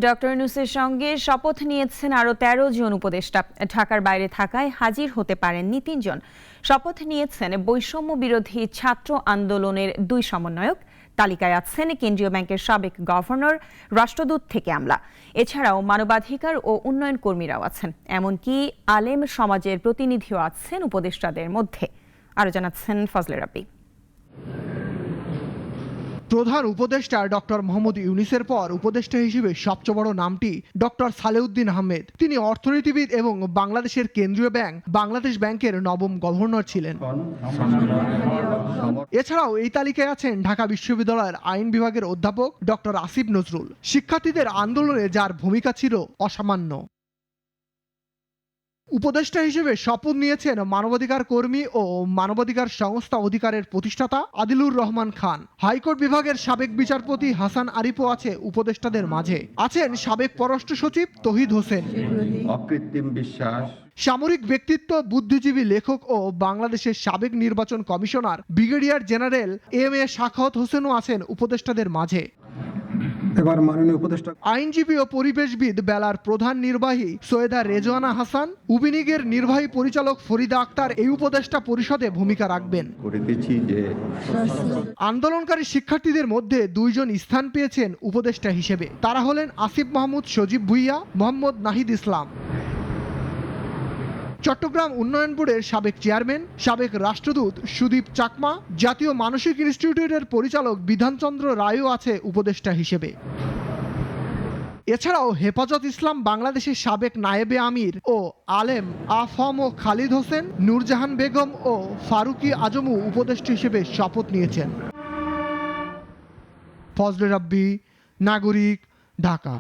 Doctor ইউনূসের সঙ্গে শপথ নিয়েছেন আরও ১৩ জন উপদেষ্টা। ঢাকার বাইরে থাকায় হাজির হতে পারেননি ৩ জন। শপথ নিয়েছেন বৈষম্য বিরোধী ছাত্র আন্দোলনের ২ সমন্বয়ক। তালিকায় আছেন কেন্দ্রীয় ব্যাংকের সাবেক গভর্নর, রাষ্ট্রদূত থেকে আমলা। এছাড়াও মানবাধিকার ও উন্নয়ন কর্মীরাও আছেন, এমনকি আলেম সমাজের প্রতিনিধিও আছেন উপদেষ্টাদের মধ্যে। আরও জানাচ্ছেন ফজলে রাব্বি। প্রধান উপদেষ্টা ডক্টর মোহাম্মদ ইউনূসের পর উপদেষ্টা হিসেবে সবচেয়ে বড় নামটি ডক্টর সালেউদ্দিন আহমেদ। তিনি অর্থনীতিবিদ এবং বাংলাদেশের কেন্দ্রীয় ব্যাংক বাংলাদেশ ব্যাংকের নবম গভর্নর ছিলেন। এছাড়াও এই তালিকায় আছেন ঢাকা বিশ্ববিদ্যালয়ের আইন বিভাগের অধ্যাপক ডক্টর আসিফ নজরুল। শিক্ষার্থীদের আন্দোলনে যার ভূমিকা ছিল অসামান্য। উপদেষ্টা হিসেবে শপথ নিয়েছেন মানবাধিকার কর্মী ও মানবাধিকার সংস্থা অধিকারের প্রতিষ্ঠাতা আদিলুর রহমান খান। হাইকোর্ট বিভাগের সাবেক বিচারপতি হাসান আরিফও আছে উপদেষ্টাদের মাঝে। আছেন সাবেক পররাষ্ট্র সচিব তৌহিদ হোসেন। অকৃত্রিম বিশ্বাস, সামরিক ব্যক্তিত্ব, বুদ্ধিজীবী, লেখক ও বাংলাদেশের সাবেক নির্বাচন commissioner brigadier general M A. Sakhawat হোসেনও আছেন উপদেষ্টাদের মাঝে। এবার মাননীয় উপদেষ্টা আইনজীবী ও পরিবেশবিদ বেলার প্রধান নির্বাহী সৈয়দা রেজওয়ানা হাসান, উবিনিগের নির্বাহী পরিচালক ফরিদা আক্তার এই উপদেষ্টা পরিষদে ভূমিকা রাখবেন। করিতেছি যে আন্দোলনকারী শিক্ষার্থীদের মধ্যে 2 জন স্থান পেয়েছেন উপদেষ্টা হিসেবে। তারা হলেন আসিফ মাহমুদ সজীব ভুইয়া, মোহাম্মদ নাহিদ ইসলাম। চট্টগ্রাম উন্নয়ন বোর্ডের সাবেক চেয়ারম্যান, সাবেক রাষ্ট্রদূত সুদীপ চাকমা, জাতীয় মানসিক ইনস্টিটিউটের পরিচালক বিধানচন্দ্র রায়ও আছে উপদেষ্টা হিসেবে। এছাড়াও হেফাজত ইসলাম বাংলাদেশের সাবেক নায়েবে আমির ও আলেম আফম ও খালিদ হোসেন, নূরজাহান বেগম ও ফারুকি আজমও উপদেষ্টা হিসেবে শপথ নিয়েছেন। ফজলে রাব্বি, নাগরিক, ঢাকা।